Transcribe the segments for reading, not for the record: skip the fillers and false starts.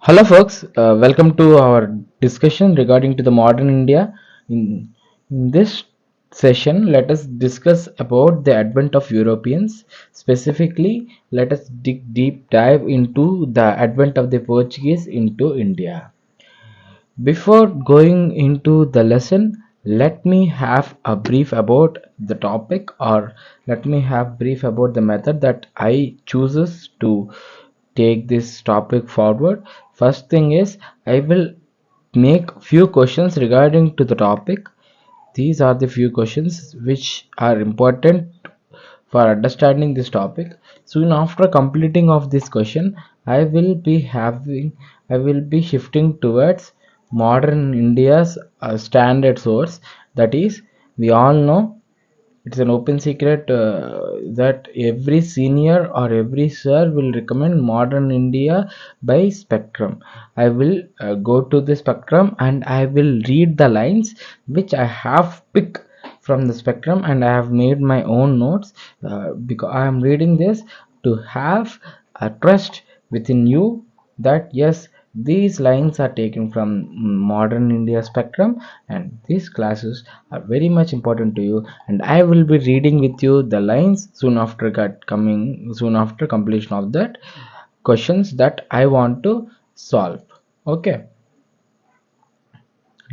Hello, folks. Welcome to our discussion regarding to the modern India. In this session, let us discuss about the advent of Europeans. Specifically, let us dig deep dive into the advent of the Portuguese into India. Before going into the lesson, let me have a brief about the topic, or let me have brief about the method that I chooses to take this topic forward. First thing is, I will make few questions regarding to the topic. These are the few questions which are important for understanding this topic. Soon after completing of this question, I will be shifting towards modern India's standard source. That is, we all know it's an open secret that every senior or every sir will recommend modern India by Spectrum. I will go to the Spectrum and I will read the lines which I have picked from the Spectrum, and I have made my own notes because I am reading this to have a trust within you that yes, these lines are taken from modern India Spectrum, and these classes are very much important to you, and I will be reading with you the lines soon after completion of that questions that I want to solve. Okay,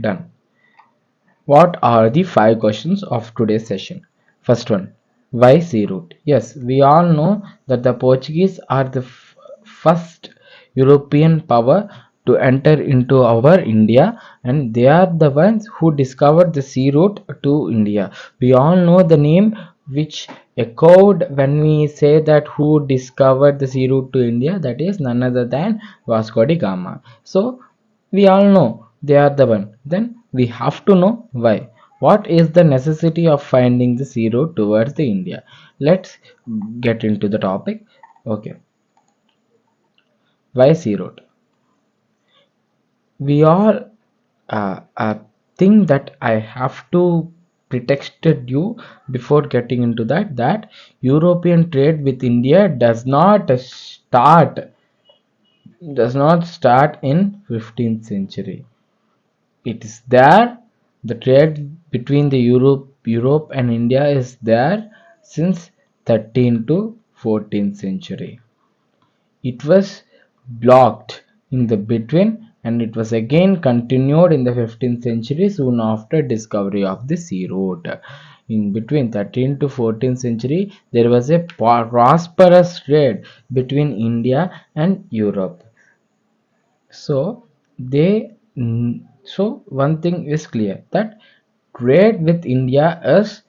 done. What are the five questions of today's session? First one, why sea route? Yes, we all know that the Portuguese are the first European power to enter into our India, and they are the ones who discovered the sea route to India. We all know the name which echoed when we say that who discovered the sea route to India, that is none other than Vasco da Gama. So we all know they are the one. Then we have to know why. What is the necessity of finding the sea route towards the India? Let's get into the topic. Okay, why sea route? We all a thing that I have to pretexted you before getting into that European trade with India does not start in 15th century. It is there. The trade between the Europe and India is there since 13th to 14th century. It was blocked in the between, and it was again continued in the 15th century soon after discovery of the sea route. In between 13th to 14th century, there was a prosperous trade between India and Europe. So they so one thing is clear, that trade with India is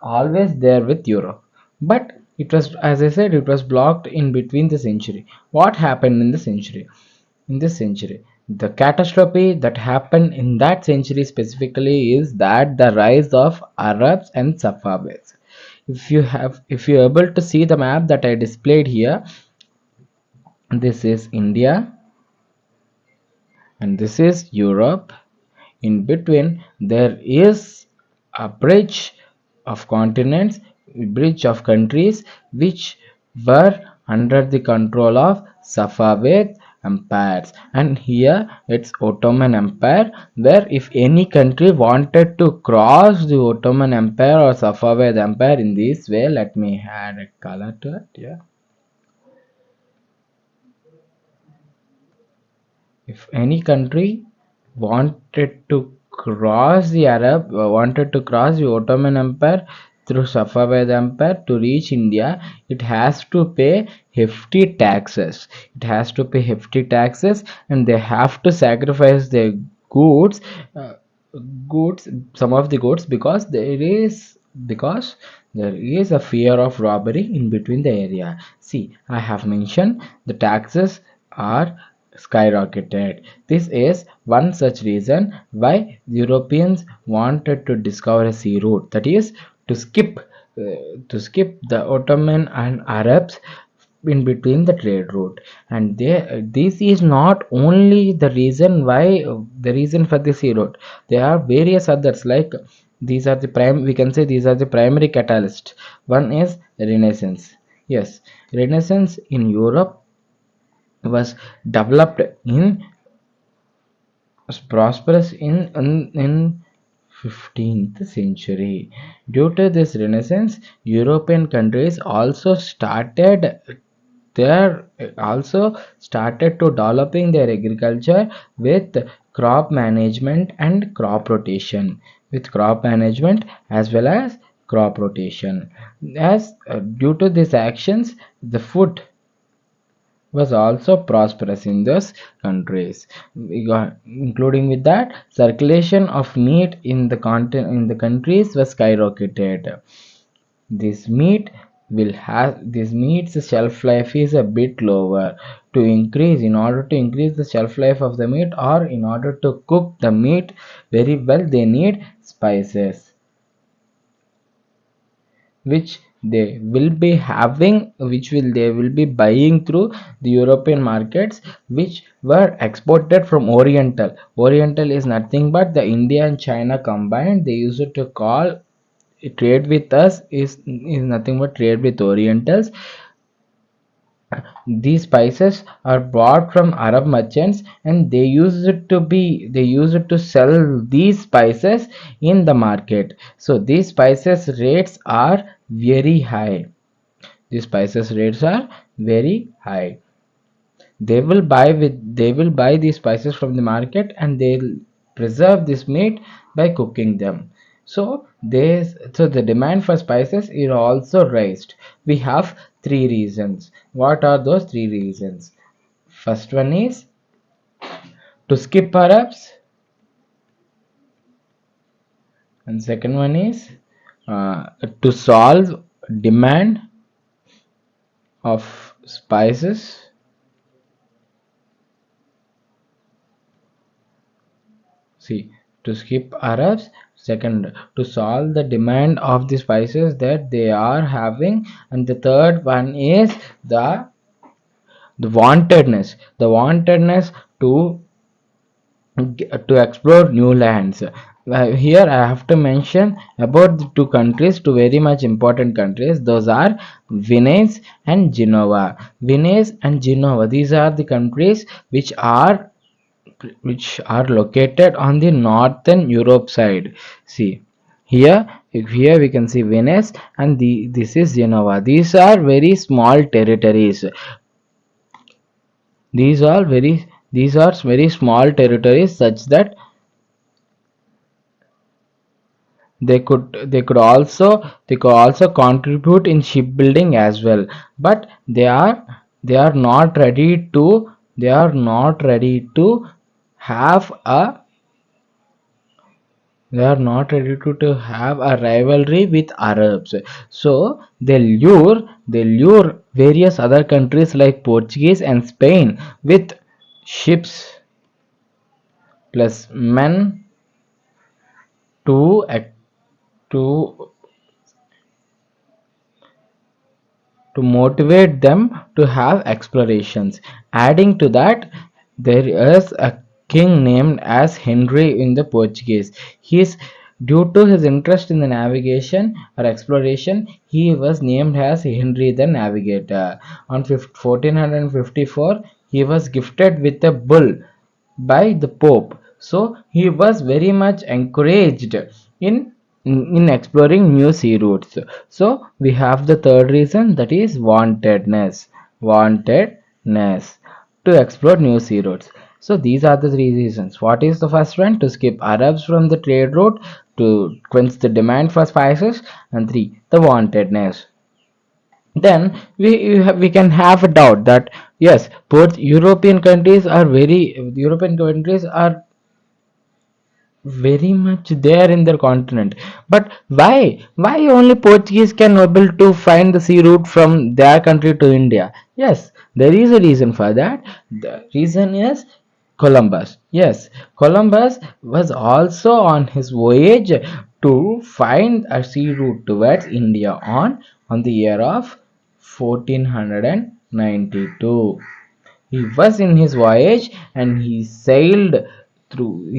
always there with Europe. But it was, as I said, it was blocked in between the century. What happened in the century? In this century, the catastrophe that happened in that century specifically is that the rise of Arabs and Safavids. If you're able to see the map that I displayed here, this is India and this is Europe. In between, there is a bridge of continents, bridge of countries which were under the control of Safavid empires. And here it's Ottoman Empire, where if any country wanted to cross the Ottoman Empire or Safavid Empire in this way, let me add a color to it. Yeah. If any country wanted to cross the Ottoman Empire through Safavid Empire to reach India, it has to pay hefty taxes. It has to pay hefty taxes, and they have to sacrifice their goods, uh, goods, some of the goods, because there is a fear of robbery in between the area. See, I have mentioned the taxes are skyrocketed. This is one such reason why Europeans wanted to discover a sea route, that is to skip the Ottoman and Arabs in between the trade route. And this is not only the reason for the sea route. There are various others, like these are the primary catalyst. One is Renaissance. Yes, Renaissance in Europe was developed in was prosperous in 15th century. Due to this renaissance, European countries their also started to developing their agriculture with crop management and crop rotation, with crop management as well as crop rotation. As due to these actions, the food was also prosperous in those countries. Including with that, circulation of meat in the countries was skyrocketed. This meat this meat's shelf life is a bit lower. In order to increase the shelf life of the meat, or in order to cook the meat very well, they need spices, which they will be buying through the European markets, which were exported from Oriental is nothing but the India and China combined. They used to call trade with us is nothing but trade with Orientals. These spices are bought from Arab merchants, and they used to sell these spices in the market. So these spices rates are very high. These spices rates are very high. They will buy these spices from the market, and they'll preserve this meat by cooking them. So the demand for spices is also raised. We have three reasons. What are those three reasons? First one is to skip Arabs, and second one is to solve demand of spices. See, to skip Arabs. Second, to solve the demand of the spices that they are having. And the third one is the wantedness to explore new lands. Here I have to mention about the two countries, two very much important countries. Those are Venice and Genova. Venice and Genova. These are the countries which are located on the northern Europe side. See, here we can see Venice, and this is Genova. These are very small territories. These are very small territories, such that they could also contribute in shipbuilding as well. But they are not ready to they are not ready to have a to have a rivalry with Arabs. So they lure various other countries like Portuguese and Spain with ships plus men to to to motivate them to have explorations. Adding to that, there is a king named as Henry in the Portuguese. His Due to his interest in the navigation or exploration, he was named as Henry the Navigator. On 1454, he was gifted with a bull by the Pope. So he was very much encouraged in in exploring new sea routes. So we have the third reason, that is wantedness to explore new sea routes. So these are the three reasons. What is the first one? To skip Arabs from the trade route, to quench the demand for spices, and three, the wantedness. Then we can have a doubt that yes, both European countries are very much there in their continent. But why only Portuguese can able to find the sea route from their country to India? Yes, there is a reason for that. The reason is Columbus. Yes, Columbus was also on his voyage to find a sea route towards India on the year of 1492. He was in his voyage, and he sailed through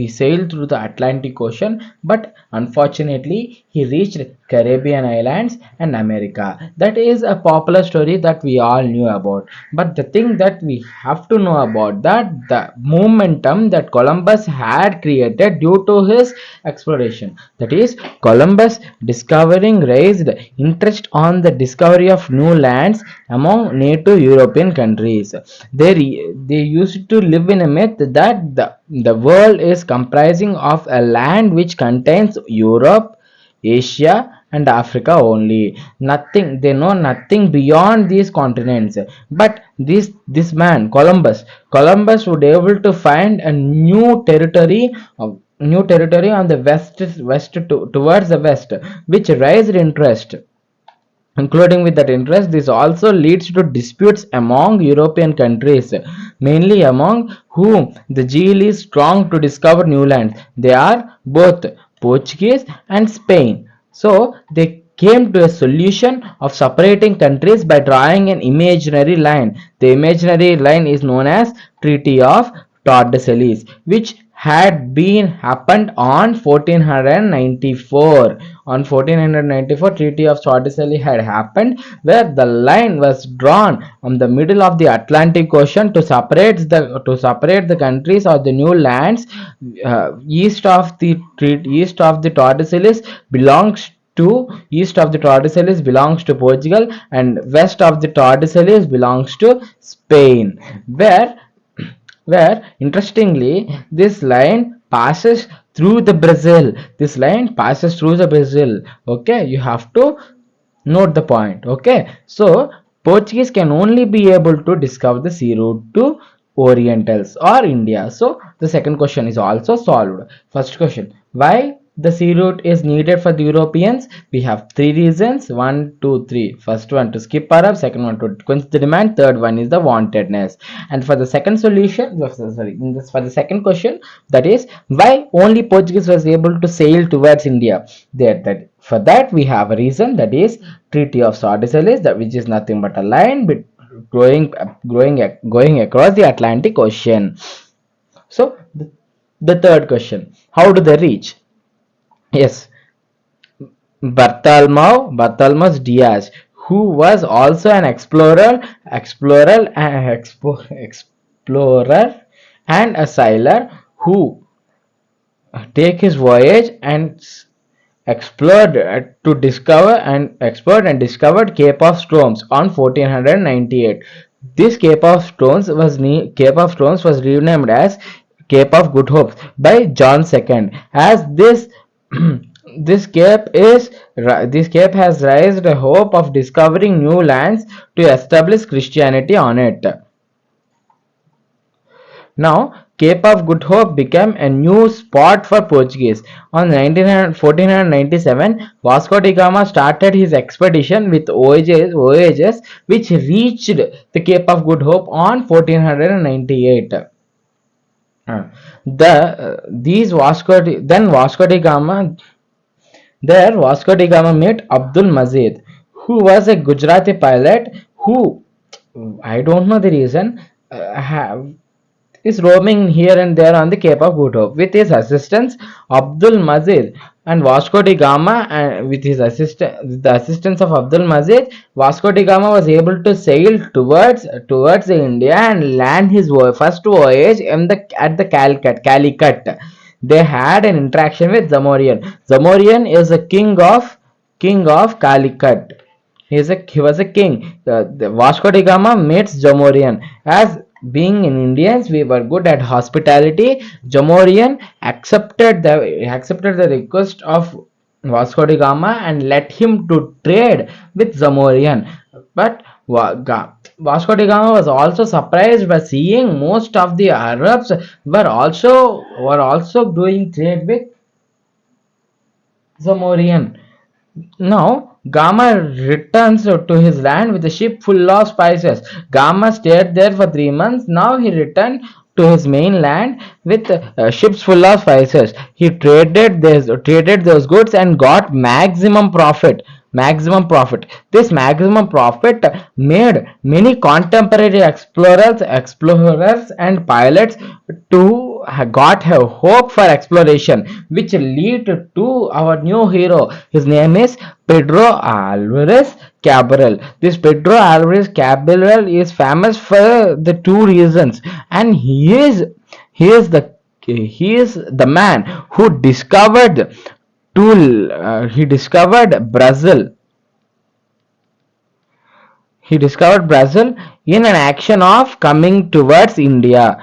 the Atlantic Ocean, but unfortunately he reached Caribbean islands, and America. That is a popular story that we all knew about. But the thing that we have to know about that the momentum that Columbus had created due to his exploration. That is, Columbus discovering raised interest on the discovery of new lands among native European countries. They used to live in a myth that the world is comprising of a land which contains Europe, Asia, and Africa only. Nothing, they know nothing beyond these continents. But this man, Columbus would able to find a new territory on the towards the west, which raised interest. Including with that interest, this also leads to disputes among European countries, mainly among whom the zeal is strong to discover new lands. They are both Portuguese and Spain. So they came to a solution of separating countries by drawing an imaginary line. The imaginary line is known as Treaty of Tordesillas, which had been happened on 1494. On 1494, Treaty of Tordesillas had happened, where the line was drawn on the middle of the Atlantic Ocean to separate the countries or the new lands. East of the Tordesillas belongs to east of the Tordesillas belongs to Portugal, and west of the Tordesillas belongs to Spain, where interestingly this line passes through the Brazil. This line passes through the Brazil. Okay, you have to note the point. Okay, so Portuguese can only be able to discover the sea route to Orientals or India. So the second question is also solved. First question, why the sea route is needed for the Europeans? We have three reasons: one, two, three. First one, to skip Arab; second one, to quench the demand; third one is the wantedness. And for the second solution, for the second question, that is why only Portuguese was able to sail towards India. That for that we have a reason, that is Treaty of Tordesillas, that which is nothing but a line going across the Atlantic Ocean. So the third question, how do they reach? Yes, Bartholomew Diaz, who was also an explorer and a sailor, who take his voyage and explored explored and discovered Cape of Storms on 1498. This Cape of Storms was renamed as Cape of Good Hope by John II, as this this cape has raised a hope of discovering new lands to establish Christianity on it. Now, Cape of Good Hope became a new spot for Portuguese. On 1497, Vasco da Gama started his expedition with voyages which reached the Cape of Good Hope on 1498. Vasco da Gama met Abdul Mazid, who was a Gujarati pilot who, I don't know the reason, is roaming here and there on the Cape of Good Hope. With his assistants Abdul Mazid and Vasco da Gama, and with the assistance of Abdul Mazid, Vasco da Gama was able to sail towards India and land his first voyage at the Calicut. They had an interaction with Zamorian. Zamorian is a king of Calicut. He was a king. The Vasco da Gama meets Jamorian. As being in Indians, we were good at hospitality. Jamorian accepted the request of Vasco da Gama and let him to trade with Zamorian. But Vasco da Gama was also surprised by seeing most of the Arabs were also doing trade with Zamorian. Now, Gama returns to his land with a ship full of spices. Gama stayed there for 3 months. Now he returned to his mainland with ships full of spices. He traded those goods and got maximum profit. Maximum profit. This maximum profit made many contemporary explorers and pilots to got a hope for exploration, which lead to our new hero. His name is Pedro Alvarez Cabral. This Pedro Alvarez Cabral is famous for the two reasons, and he is the man who discovered he discovered Brazil in an action of coming towards India.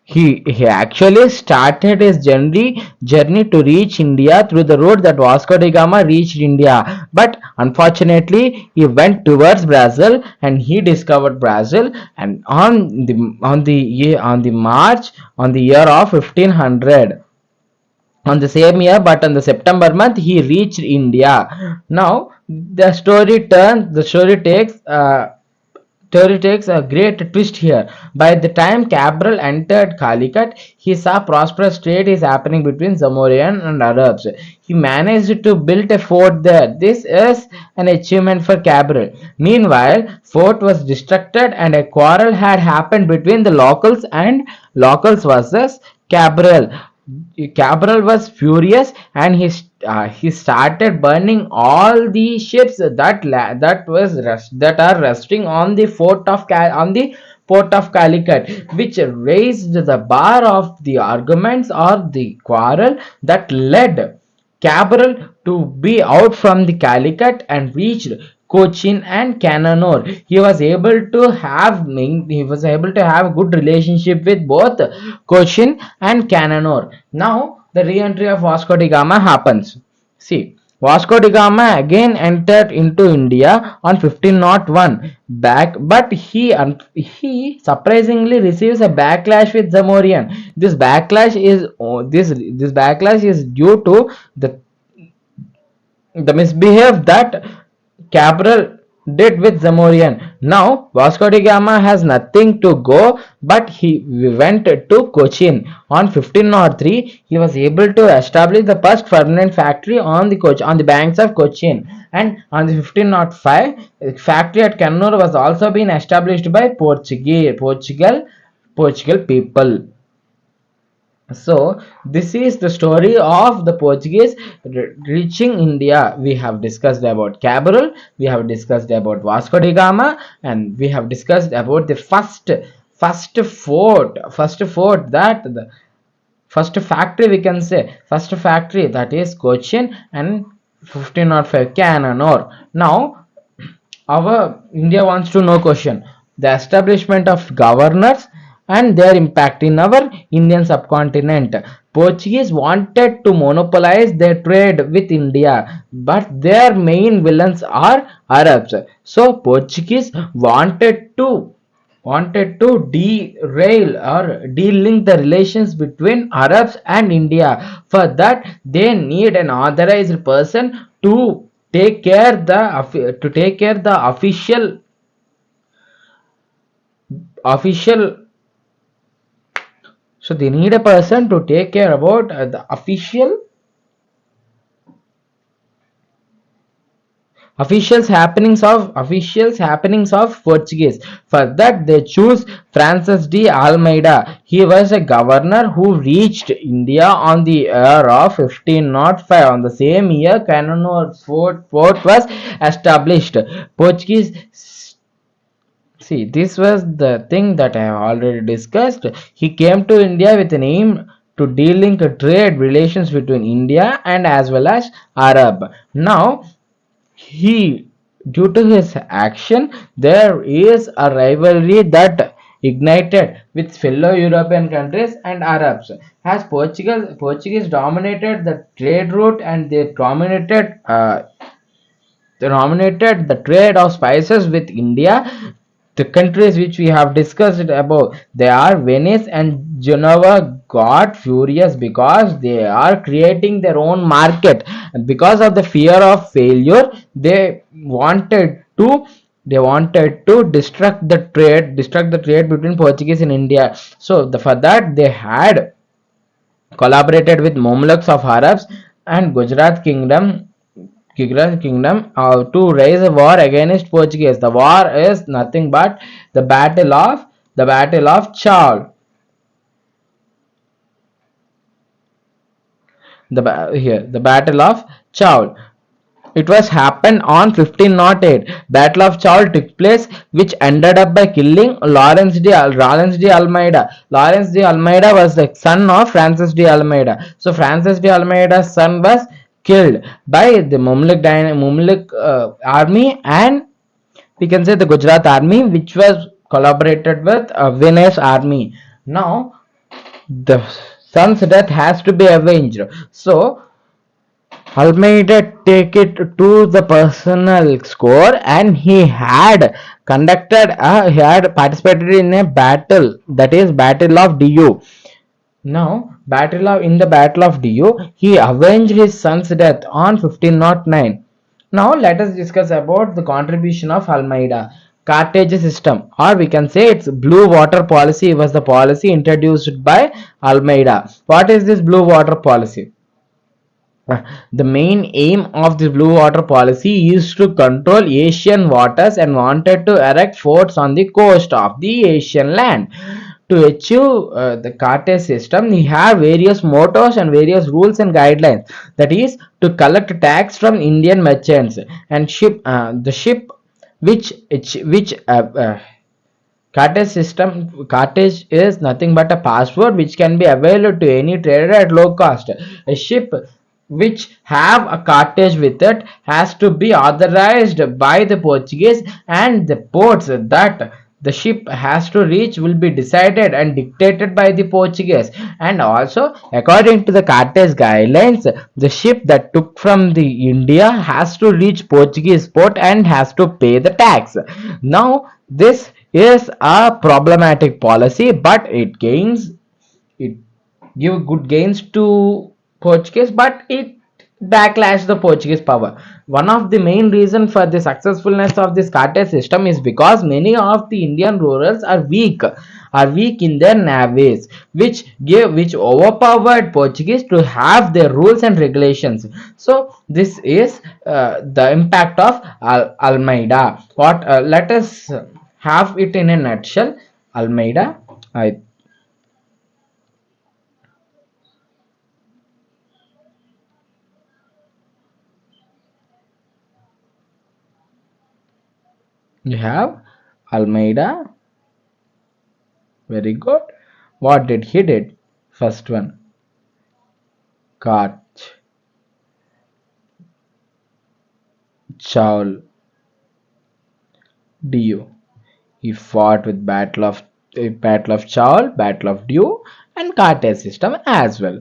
He actually started his journey to reach India through the road that Vasco da Gama reached India. But unfortunately, he went towards Brazil and he discovered Brazil. And on the March on the year of 1500, on the same year, but on the September month, he reached India. Now the story takes a great twist here. By the time Cabral entered Calicut, he saw prosperous trade is happening between Zamorian and Arabs. He managed to build a fort there. This is an achievement for Cabral. Meanwhile, fort was destructed and a quarrel had happened between the locals versus Cabral. Cabral was furious and he started burning all the ships that are resting on the port of Calicut, which raised the bar of the arguments or the quarrel that led Cabral to be out from the Calicut and reached Cochin and Cananore. He was able to have good relationship with both Cochin and Cananore. Now the re-entry of Vasco da Gama happens. See, Vasco da Gama again entered into India on 1501 back, but he surprisingly receives a backlash with Zamorian. This backlash is due to the misbehave that Cabral did with Zamorian. Now Vasco da Gama has nothing to go, but he went to Cochin. On 1503, he was able to establish the first permanent factory on the banks of Cochin. And on the 1505, a factory at Kannur was also been established by Portugal people. So this is the story of the Portuguese reaching India. We have discussed about Cabral, we have discussed about Vasco da Gama, and we have discussed about the first fort that the first factory, we can say first factory, that is Cochin, and 1505 Cananore. Now our India wants to know question: the establishment of governors and their impact in our Indian subcontinent. Portuguese wanted to monopolize their trade with India, but their main villains are Arabs. So Portuguese wanted to derail or de-link the relations between Arabs and India. For that, they need an authorized person to take care the official. So they need a person to take care about the officials happenings of Portuguese. For that, they choose Francis de Almeida. He was a governor who reached India on the year of 1505. On the same year, Cananore fort was established. Portuguese. See, this was the thing that I have already discussed. He came to India with an aim to de-link trade relations between India and as well as Arab. Now, due to his action, there is a rivalry that ignited with fellow European countries and Arabs. As Portuguese dominated the trade route and they dominated the trade of spices with India. The countries which we have discussed above, they are Venice and Genova, got furious because they are creating their own market, and because of the fear of failure, they wanted to destruct the trade between Portuguese and India. So for that, they had collaborated with Mamluks of Arabs and Gujarat Kingdom to raise a war against Portuguese. The war is nothing but the Battle of Chaul. The Battle of Chaul. It was happened on 1508. Battle of Chaul took place, which ended up by killing Lawrence de Almeida. Lawrence de Almeida was the son of Francis de Almeida. So Francis de Almeida's son was killed by the Mumlik army, and we can say the Gujarat army, which was collaborated with Venice army. Now the son's death has to be avenged. So Almeida take it to the personal score, and he had participated in a battle, that is Battle of Diu. Now, in the Battle of Diu, he avenged his son's death on 1509. Now, let us discuss about the contribution of Almeida. Carthage system, or we can say its blue water policy, was the policy introduced by Almeida. What is this blue water policy? The main aim of the blue water policy is to control Asian waters and wanted to erect forts on the coast of the Asian land. To achieve the Carthage system, we have various mottos and various rules and guidelines. That is, to collect tax from Indian merchants and the ship which Cartage is nothing but a password which can be available to any trader at low cost. A ship which have a cartage with it has to be authorized by the Portuguese, and the ports that the ship has to reach will be decided and dictated by the Portuguese. And also, according to the Cartage guidelines, the ship that took from the India has to reach Portuguese port and has to pay the tax. Now this is a problematic policy, but it give good gains to Portuguese, but it backlash the Portuguese power. One of the main reason for the successfulness of this cartel system is because many of the Indian rurals are weak in their navies, which overpowered Portuguese to have their rules and regulations. So this is the impact of Almeida. What let us have it in a nutshell. Almeida, I you have Almeida. Very good. What did he did? First one, Kach, Chaul, Diu. He fought with Battle of Chaul, Battle of Diu, and Cartel system as well.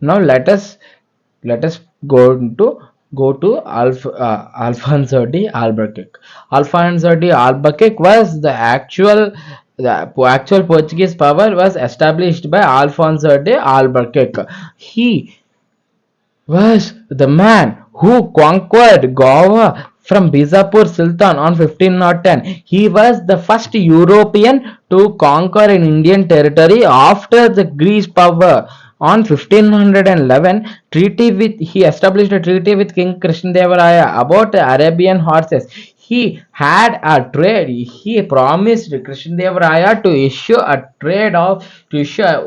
Now let us go to Alfonso de Albuquerque. Alfonso de Albuquerque was the actual Portuguese power was established by Alfonso de Albuquerque. He was the man who conquered Goa from Bijapur Sultan on 1510. He was the first European to conquer an Indian territory after the Greece power. On 1511, he established a treaty with King Krishnadeva about Arabian horses. He had a trade. He promised Krishnadeva to issue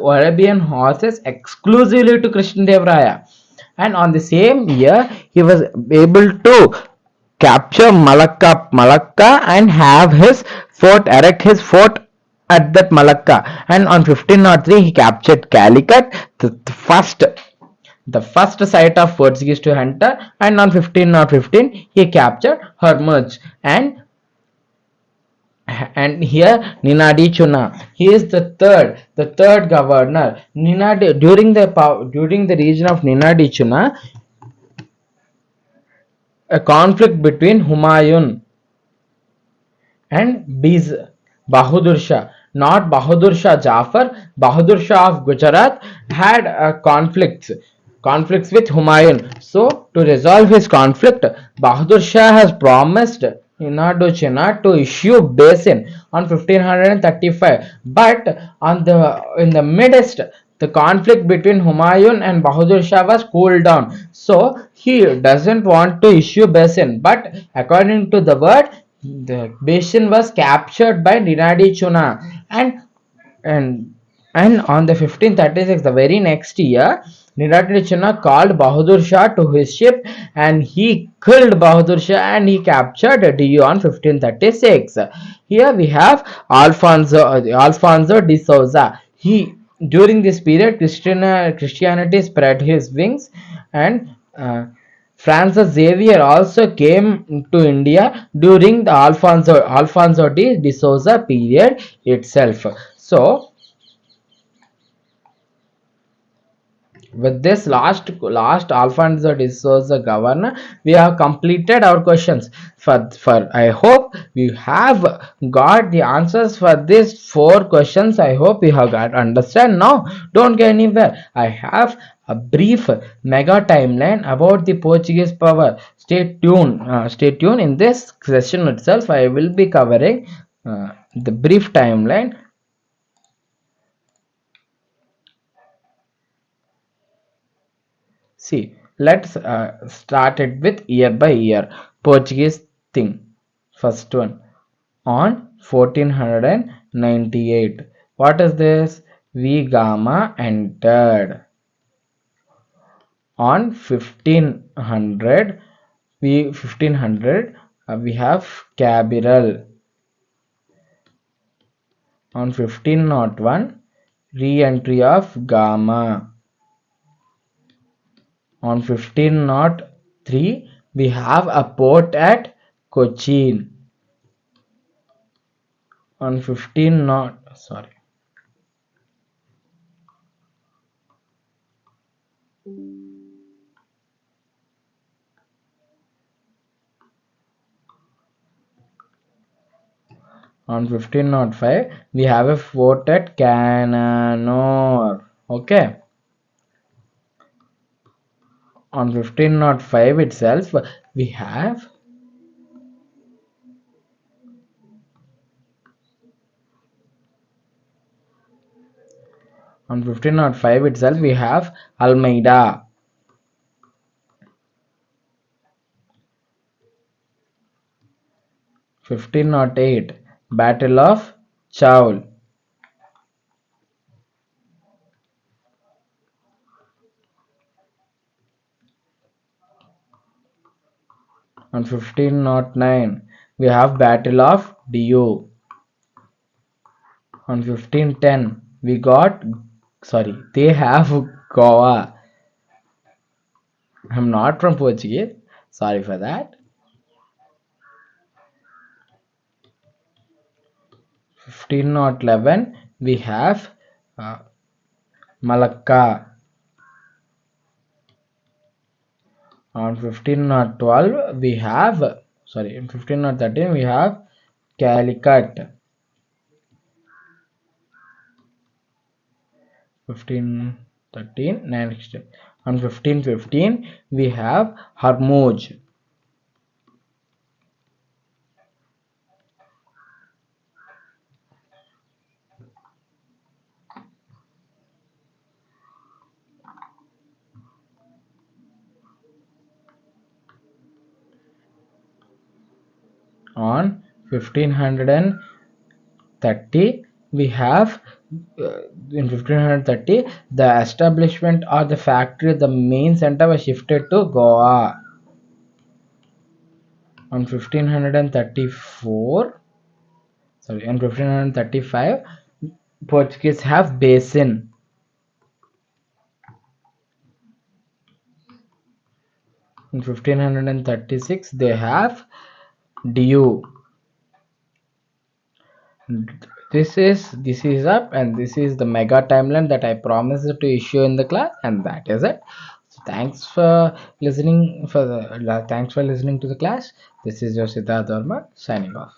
Arabian horses exclusively to Krishnadeva, and on the same year he was able to capture Malacca and have his erect his fort at that Malacca. And on 1503 he captured Calicut, the first site of Portuguese to enter. And on 1515 he captured Hormuz. And here Ninadi Chuna, he is the third governor. Ninadi during the region of Ninadi Chuna, a conflict between Humayun and Bahadur Shah, not Bahadur Shah Jafar, Bahadur Shah of Gujarat had conflicts with Humayun. So to resolve his conflict, Bahadur Shah has promised Indochina to issue basin on 1535, but in the midst the conflict between Humayun and Bahadur Shah was cooled down, so he doesn't want to issue basin. But according to the word, the basin was captured by Dinadi Chuna, and and And on the 1536, the very next year, Nirati Chinna called Bahadur Shah to his ship and he killed Bahadur Shah and he captured Diu on 1536. Here we have Alfonso de Souza. He during this period, Christianity spread his wings, and Francis Xavier also came to India during the Alfonso de Souza period itself. So with this last Alfonso de Souza governor, we have completed our questions. For I hope we have got the answers for these four questions. I hope you have got understand now. Don't go anywhere. I have a brief mega timeline about the Portuguese power. Stay tuned. Stay tuned. In this session itself, I will be covering the brief timeline. See, let's start it with year by year. Portuguese thing. First one on 1498. What is this? V Gama entered. On 1500, we have Cabral. On 1501, re-entry of Gama. On 1503, we have a port at Cochin. On 15 not sorry on 1505 we have a fort at Cananor. Okay, on 1505 itself we have on 1505 itself we have Almeida. 1508 Battle of Chaul. On 1509 we have Battle of Diu. On 1510 we got they have Goa. I'm not from Portuguese, sorry for that. 1511 we have Malacca. On 1512 we have in 1513 we have Calicut. 1513 next. On 1515 we have Hormuz. On 1530 we have in 1530 the establishment or the factory, the main center was shifted to Goa. On 1534 in 1535 Portuguese have basin. In 1536 they have Diu. This is up, and this is the mega timeline that I promised to issue in the class, and that is it. So thanks for listening to the class. This is your Siddharth Verma signing off.